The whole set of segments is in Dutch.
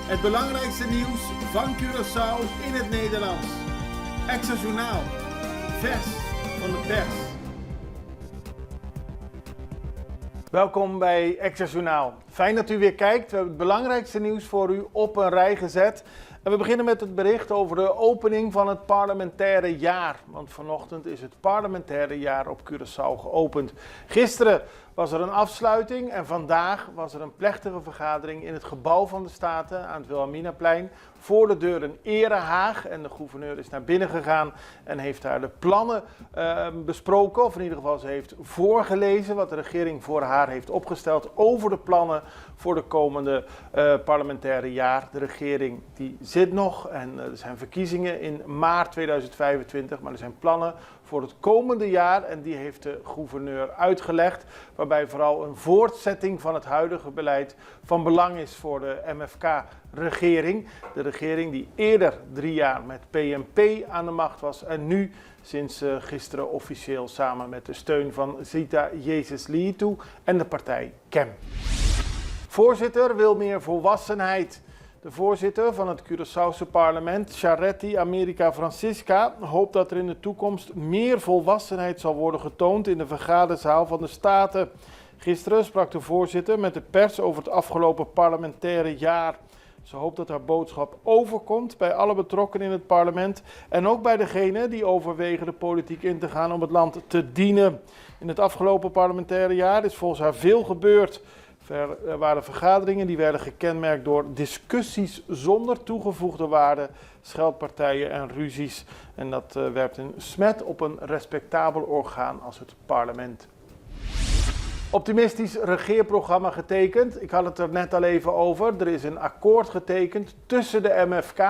Het belangrijkste nieuws van Curaçao in het Nederlands. Extra Journaal. Vers van de pers. Welkom bij Extra Journaal. Fijn dat u weer kijkt. We hebben het belangrijkste nieuws voor u op een rij gezet. En we beginnen met het bericht over de opening van het parlementaire jaar. Want vanochtend is het parlementaire jaar op Curaçao geopend. Gisteren was er een afsluiting en vandaag was er een plechtige vergadering in het gebouw van de Staten aan het Wilhelminaplein. Voor de deur een erehaag en de gouverneur is naar binnen gegaan en heeft daar de plannen besproken. Of in ieder geval ze heeft voorgelezen wat de regering voor haar heeft opgesteld over de plannen voor de komende parlementaire jaar. De regering die zit nog en er zijn verkiezingen in maart 2025, maar er zijn plannen voor het komende jaar en die heeft de gouverneur uitgelegd, waarbij vooral een voortzetting van het huidige beleid van belang is voor de MFK-regering. De regering die eerder 3 jaar met PNP aan de macht was en nu sinds gisteren officieel samen met de steun van Sita Jezus Litu en de partij KEM. Voorzitter wil meer volwassenheid. De voorzitter van het Curaçaose parlement, Charity America Francisca, hoopt dat er in de toekomst meer volwassenheid zal worden getoond in de vergaderzaal van de Staten. Gisteren sprak de voorzitter met de pers over het afgelopen parlementaire jaar. Ze hoopt dat haar boodschap overkomt bij alle betrokkenen in het parlement en ook bij degenen die overwegen de politiek in te gaan om het land te dienen. In het afgelopen parlementaire jaar is volgens haar veel gebeurd. Er waren vergaderingen die werden gekenmerkt door discussies zonder toegevoegde waarde, scheldpartijen en ruzies. En dat werpt een smet op een respectabel orgaan als het parlement. Optimistisch regeerprogramma getekend. Ik had het er net al even over. Er is een akkoord getekend tussen de MFK,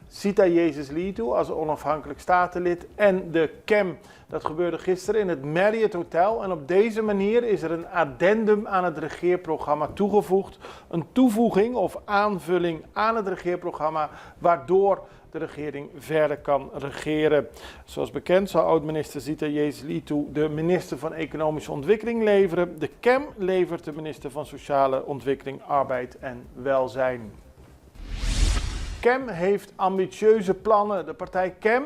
Sita Jezus Litu als onafhankelijk statenlid en de KEM. Dat gebeurde gisteren in het Marriott Hotel en op deze manier is er een addendum aan het regeerprogramma toegevoegd. Een toevoeging of aanvulling aan het regeerprogramma waardoor de regering verder kan regeren. Zoals bekend zal oud-minister Sita Jezus Litu de minister van Economische Ontwikkeling leveren. De KEM levert de minister van Sociale Ontwikkeling, Arbeid en Welzijn. KEM heeft ambitieuze plannen. De partij KEM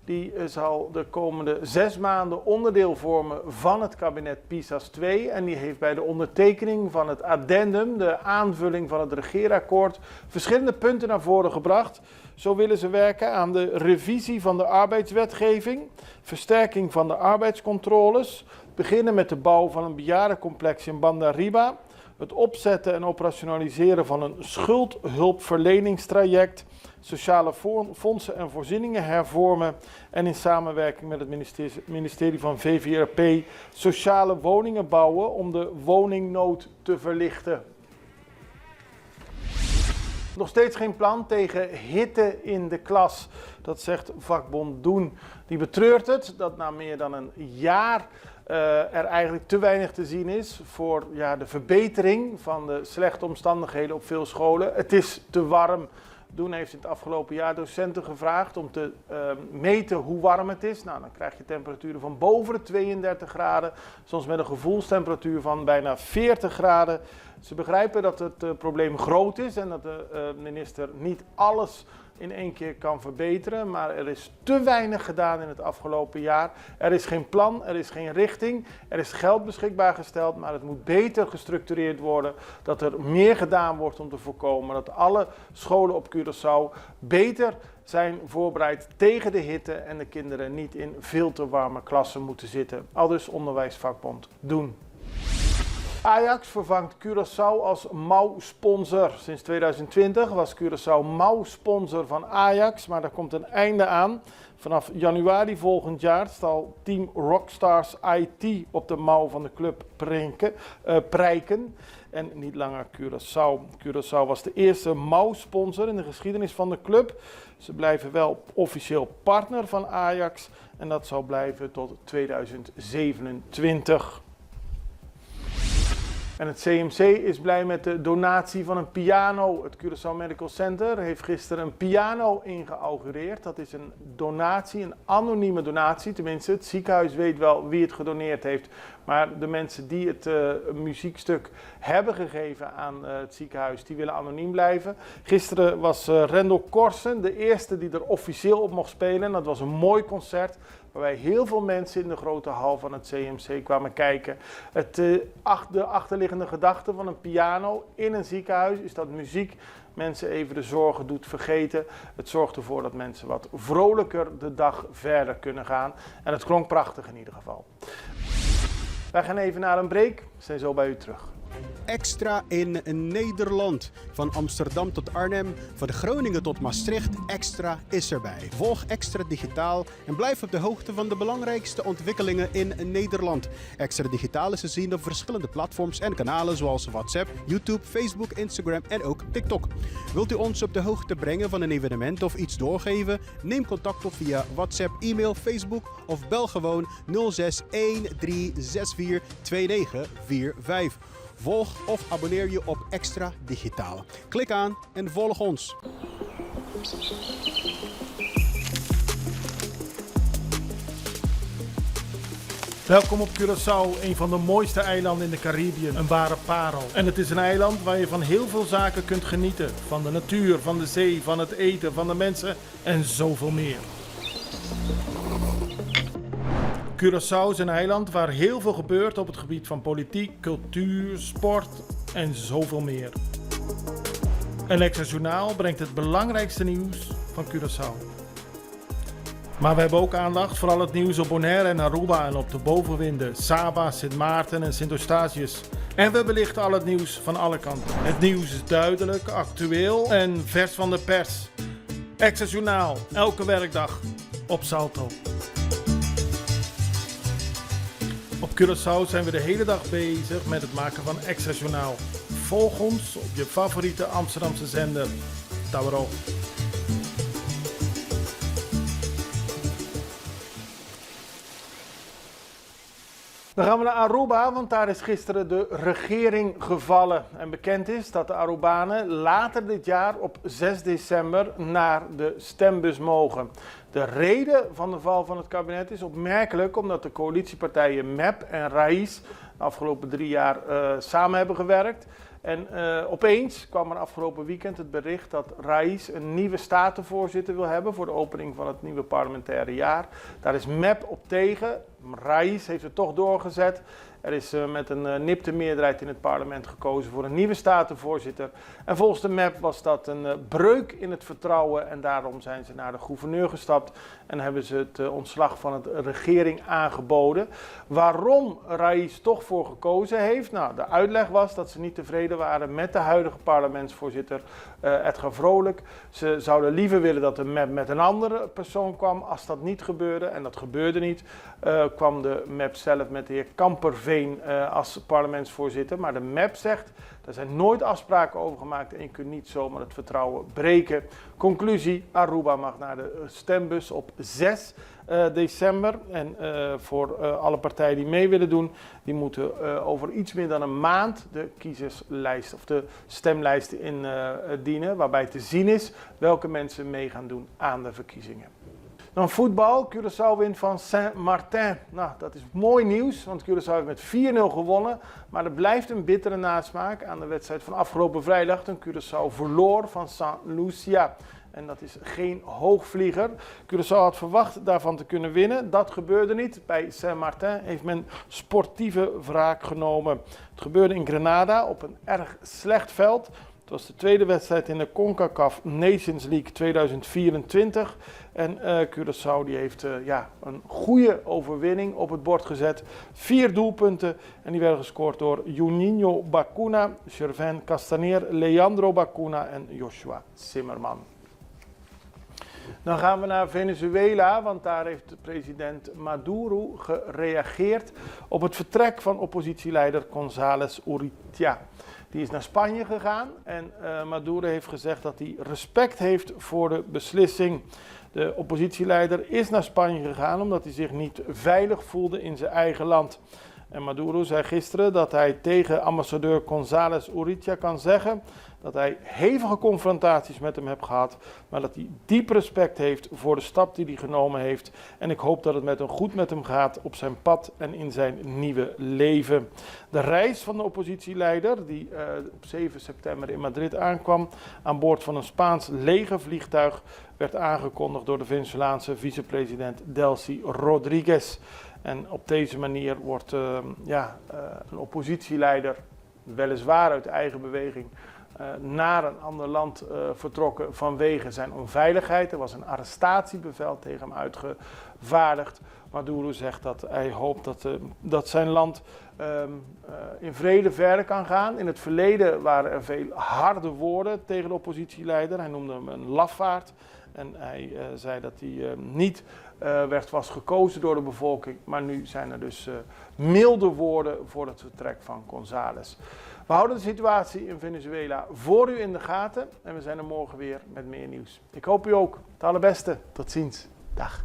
die zal de komende 6 maanden onderdeel vormen van het kabinet PiSAS 2 en die heeft bij de ondertekening van het addendum, de aanvulling van het regeerakkoord, verschillende punten naar voren gebracht. Zo willen ze werken aan de revisie van de arbeidswetgeving, versterking van de arbeidscontroles, beginnen met de bouw van een bejaardencomplex in Banda Riba, het opzetten en operationaliseren van een schuldhulpverleningstraject, sociale fondsen en voorzieningen hervormen en in samenwerking met het ministerie van VVRP sociale woningen bouwen om de woningnood te verlichten. Nog steeds geen plan tegen hitte in de klas, dat zegt vakbond Doen. Die betreurt het dat na meer dan een jaar er eigenlijk te weinig te zien is voor de verbetering van de slechte omstandigheden op veel scholen. Het is te warm. Doen heeft in het afgelopen jaar docenten gevraagd om te meten hoe warm het is. Nou, dan krijg je temperaturen van boven de 32 graden, soms met een gevoelstemperatuur van bijna 40 graden. Ze begrijpen dat het probleem groot is en dat de minister niet alles in één keer kan verbeteren, maar er is te weinig gedaan in het afgelopen jaar. Er is geen plan, er is geen richting, er is geld beschikbaar gesteld, maar het moet beter gestructureerd worden, dat er meer gedaan wordt om te voorkomen dat alle scholen op Curaçao beter zijn voorbereid tegen de hitte en de kinderen niet in veel te warme klassen moeten zitten. Aldus onderwijsvakbond Doen. Ajax vervangt Curaçao als mouwsponsor. Sinds 2020 was Curaçao mouwsponsor van Ajax, maar daar komt een einde aan. Vanaf januari volgend jaar zal team Rockstars IT op de mouw van de club prijken. En niet langer Curaçao. Curaçao was de eerste mouwsponsor in de geschiedenis van de club. Ze blijven wel officieel partner van Ajax en dat zal blijven tot 2027. En het CMC is blij met de donatie van een piano. Het Curaçao Medical Center heeft gisteren een piano ingeaugureerd. Dat is een donatie, een anonieme donatie. Tenminste, het ziekenhuis weet wel wie het gedoneerd heeft. Maar de mensen die het muziekstuk hebben gegeven aan het ziekenhuis, die willen anoniem blijven. Gisteren was Rendel Korsen de eerste die er officieel op mocht spelen. Dat was een mooi concert, waarbij heel veel mensen in de grote hal van het CMC kwamen kijken. De achterliggende gedachte van een piano in een ziekenhuis is dat muziek mensen even de zorgen doet vergeten. Het zorgt ervoor dat mensen wat vrolijker de dag verder kunnen gaan. En het klonk prachtig in ieder geval. Wij gaan even naar een break. We zijn zo bij u terug. Extra in Nederland. Van Amsterdam tot Arnhem, van Groningen tot Maastricht, Extra is erbij. Volg Extra Digitaal en blijf op de hoogte van de belangrijkste ontwikkelingen in Nederland. Extra Digitaal is te zien op verschillende platforms en kanalen zoals WhatsApp, YouTube, Facebook, Instagram en ook TikTok. Wilt u ons op de hoogte brengen van een evenement of iets doorgeven? Neem contact op via WhatsApp, e-mail, Facebook of bel gewoon 06 1364 2945. Volg of abonneer je op Extra Digitaal. Klik aan en volg ons. Welkom op Curaçao, een van de mooiste eilanden in de Caribiën. Een ware parel. En het is een eiland waar je van heel veel zaken kunt genieten. Van de natuur, van de zee, van het eten, van de mensen en zoveel meer. Curaçao is een eiland waar heel veel gebeurt op het gebied van politiek, cultuur, sport en zoveel meer. En Extra Journaal brengt het belangrijkste nieuws van Curaçao. Maar we hebben ook aandacht voor al het nieuws op Bonaire en Aruba en op de bovenwinden, Saba, Sint Maarten en Sint Eustatius. En we belichten al het nieuws van alle kanten. Het nieuws is duidelijk, actueel en vers van de pers. Extra Journaal, elke werkdag op Salto. Op Curaçao zijn we de hele dag bezig met het maken van Extra Journaal. Volg ons op je favoriete Amsterdamse zender, Tauro. Dan gaan we naar Aruba, want daar is gisteren de regering gevallen. En bekend is dat de Arubanen later dit jaar op 6 december naar de stembus mogen. De reden van de val van het kabinet is opmerkelijk omdat de coalitiepartijen MEP en RAIS de afgelopen 3 jaar samen hebben gewerkt. En opeens kwam er afgelopen weekend het bericht dat RAIS een nieuwe statenvoorzitter wil hebben voor de opening van het nieuwe parlementaire jaar. Daar is MEP op tegen. RAIS heeft het toch doorgezet. Er is met een nipte meerderheid in het parlement gekozen voor een nieuwe statenvoorzitter. En volgens de MEP was dat een breuk in het vertrouwen en daarom zijn ze naar de gouverneur gestapt en hebben ze het ontslag van de regering aangeboden. Waarom RAIS toch voor gekozen heeft? Nou, de uitleg was dat ze niet tevreden waren met de huidige parlementsvoorzitter Edgar Vrolijk. Ze zouden liever willen dat de MEP met een andere persoon kwam. Als dat niet gebeurde, en dat gebeurde niet, kwam de MEP zelf met de heer Kamperveen als parlementsvoorzitter. Maar de MEP zegt, er zijn nooit afspraken over gemaakt en je kunt niet zomaar het vertrouwen breken. Conclusie, Aruba mag naar de stembus op 6 december. En voor alle partijen die mee willen doen, die moeten over iets meer dan een maand de kiezerslijst of de stemlijst indienen. Waarbij te zien is welke mensen mee gaan doen aan de verkiezingen. Dan voetbal. Curaçao wint van Saint-Martin. Nou, dat is mooi nieuws, want Curaçao heeft met 4-0 gewonnen. Maar er blijft een bittere nasmaak aan de wedstrijd van afgelopen vrijdag, toen Curaçao verloor van Saint Lucia. En dat is geen hoogvlieger. Curaçao had verwacht daarvan te kunnen winnen. Dat gebeurde niet. Bij Saint-Martin heeft men sportieve wraak genomen. Het gebeurde in Grenada op een erg slecht veld. Het was de tweede wedstrijd in de CONCACAF Nations League 2024. En Curaçao die heeft een goede overwinning op het bord gezet. 4 doelpunten en die werden gescoord door Juninho Bacuna, Gervain Castaner, Leandro Bacuna en Joshua Zimmerman. Dan gaan we naar Venezuela, want daar heeft president Maduro gereageerd op het vertrek van oppositieleider González Urrutia. Die is naar Spanje gegaan en Maduro heeft gezegd dat hij respect heeft voor de beslissing. De oppositieleider is naar Spanje gegaan omdat hij zich niet veilig voelde in zijn eigen land. En Maduro zei gisteren dat hij tegen ambassadeur González Urrutia kan zeggen dat hij hevige confrontaties met hem heeft gehad, maar dat hij diep respect heeft voor de stap die hij genomen heeft. En ik hoop dat het goed met hem gaat op zijn pad en in zijn nieuwe leven. De reis van de oppositieleider, die op 7 september in Madrid aankwam, aan boord van een Spaans legervliegtuig, werd aangekondigd door de Venezolaanse vicepresident Delcy Rodríguez. En op deze manier wordt een oppositieleider, weliswaar uit eigen beweging, naar een ander land vertrokken vanwege zijn onveiligheid. Er was een arrestatiebevel tegen hem uitgevaardigd. Maduro zegt dat hij hoopt dat zijn land in vrede verder kan gaan. In het verleden waren er veel harde woorden tegen de oppositieleider. Hij noemde hem een lafaard. En hij zei dat hij niet was gekozen door de bevolking. Maar nu zijn er dus milde woorden voor het vertrek van González. We houden de situatie in Venezuela voor u in de gaten. En we zijn er morgen weer met meer nieuws. Ik hoop u ook. Het allerbeste. Tot ziens. Dag.